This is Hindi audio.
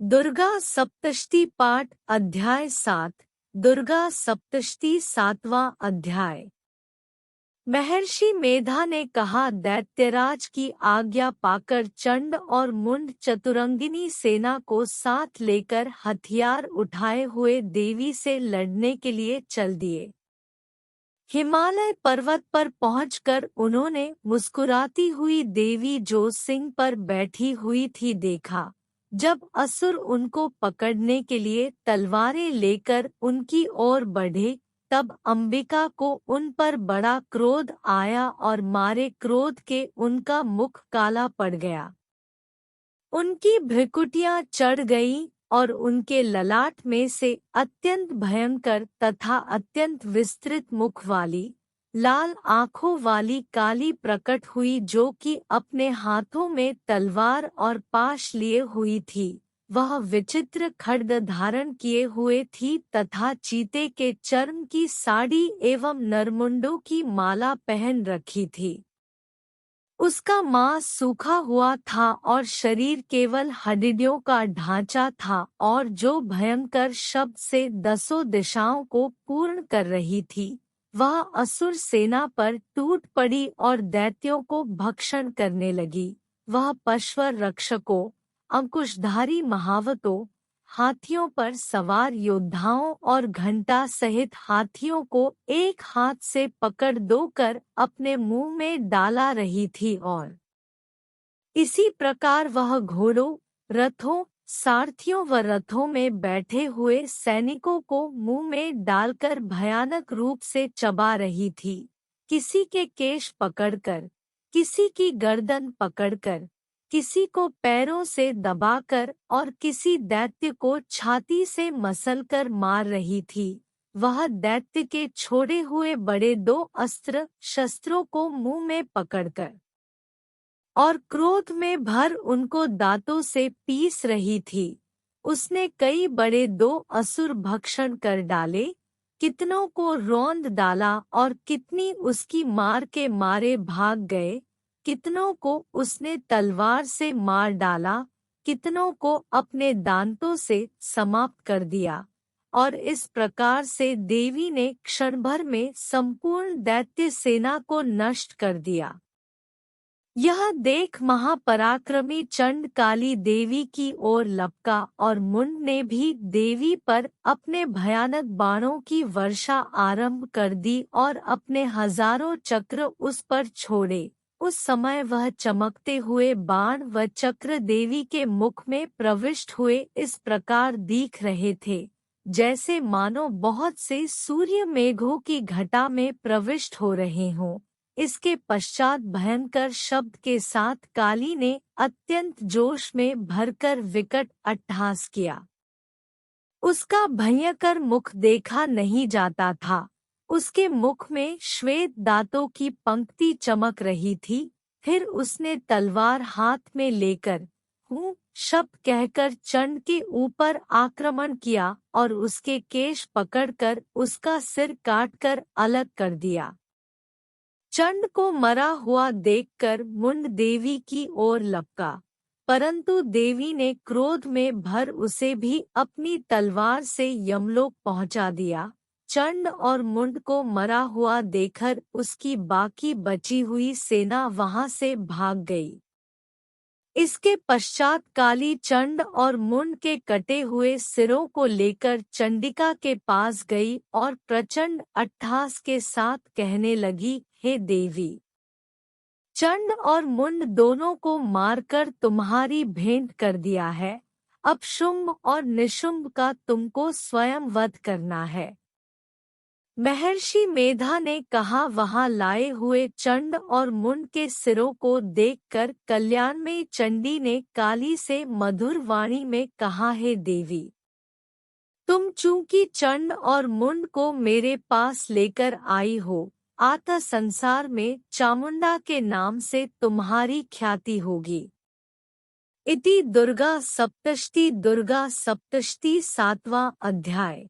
दुर्गा सप्तशती पाठ अध्याय 7। दुर्गा सप्तशती 7वां अध्याय। महर्षि मेधा ने कहा, दैत्यराज की आज्ञा पाकर चंड और मुंड चतुरंगिनी सेना को साथ लेकर हथियार उठाए हुए देवी से लड़ने के लिए चल दिए। हिमालय पर्वत पर पहुंचकर उन्होंने मुस्कुराती हुई देवी जो सिंह पर बैठी हुई थी देखा। जब असुर उनको पकड़ने के लिए तलवारें लेकर उनकी ओर बढ़े, तब अंबिका को उन पर बड़ा क्रोध आया और मारे क्रोध के उनका मुख काला पड़ गया। उनकी भ्रिकुटियां चढ़ गईं और उनके ललाट में से अत्यंत भयंकर तथा अत्यंत विस्तृत मुख वाली, लाल आँखों वाली काली प्रकट हुई, जो कि अपने हाथों में तलवार और पाश लिए हुई थी। वह विचित्र खड्ग धारण किए हुए थी तथा चीते के चर्म की साड़ी एवं नरमुंडों की माला पहन रखी थी। उसका मांस सूखा हुआ था और शरीर केवल हड्डियों का ढांचा था, और जो भयंकर शब्द से 10 दिशाओं को पूर्ण कर रही थी, वह असुर सेना पर टूट पड़ी और दैत्यों को भक्षण करने लगी। वह पश्वर रक्षकों, अंकुशधारी महावतों, हाथियों पर सवार योद्धाओं और घंटा सहित हाथियों को एक हाथ से पकड़ कर अपने मुंह में डाला रही थी, और इसी प्रकार वह घोड़ों, रथों, सारथियों व रथों में बैठे हुए सैनिकों को मुंह में डालकर भयानक रूप से चबा रही थी। किसी के केश पकड़कर, किसी की गर्दन पकड़कर, किसी को पैरों से दबाकर और किसी दैत्य को छाती से मसलकर मार रही थी। वह दैत्य के छोड़े हुए बड़े 2 अस्त्र शस्त्रों को मुंह में पकड़कर और क्रोध में भर उनको दांतों से पीस रही थी। उसने कई बड़े 2 असुर भक्षण कर डाले, कितनों को रौंद डाला और कितनी उसकी मार के मारे भाग गए। कितनों को उसने तलवार से मार डाला, कितनों को अपने दांतों से समाप्त कर दिया। और इस प्रकार से देवी ने क्षण भर में संपूर्ण दैत्य सेना को नष्ट कर दिया। यह देख महापराक्रमी चंड काली देवी की ओर लपका और मुंड ने भी देवी पर अपने भयानक बाणों की वर्षा आरंभ कर दी और अपने हजारों चक्र उस पर छोड़े। उस समय वह चमकते हुए बाण व चक्र देवी के मुख में प्रविष्ट हुए इस प्रकार दिख रहे थे, जैसे मानो बहुत से सूर्य मेघों की घटा में प्रविष्ट हो रहे हों। इसके पश्चात भयंकर शब्द के साथ काली ने अत्यंत जोश में भरकर विकट अट्टहास किया। उसका भयंकर मुख देखा नहीं जाता था। उसके मुख में श्वेत दांतों की पंक्ति चमक रही थी। फिर उसने तलवार हाथ में लेकर हूँ शब्द कहकर चंड के ऊपर आक्रमण किया और उसके केश पकड़कर उसका सिर काटकर अलग कर दिया। चंड को मरा हुआ देखकर मुंड देवी की ओर लपका, परंतु देवी ने क्रोध में भर उसे भी अपनी तलवार से यमलोक पहुंचा दिया। चंड और मुंड को मरा हुआ देखकर उसकी बाकी बची हुई सेना वहां से भाग गई। इसके पश्चात काली चंड और मुंड के कटे हुए सिरों को लेकर चंडिका के पास गई और प्रचंड अट्टहास के साथ कहने लगी, हे देवी, चंड और मुंड दोनों को मारकर तुम्हारी भेंट कर दिया है। अब शुंभ और निशुंभ का तुमको स्वयं वध करना है। महर्षि मेधा ने कहा, वहां लाए हुए चंड और मुंड के सिरों को देखकर कल्याणमयी चंडी ने काली से मधुर वाणी में कहा, हे देवी, तुम चूंकि चंड और मुंड को मेरे पास लेकर आई हो, आता संसार में चामुंडा के नाम से तुम्हारी ख्याति होगी। इति दुर्गा सप्तशती 7वां अध्याय।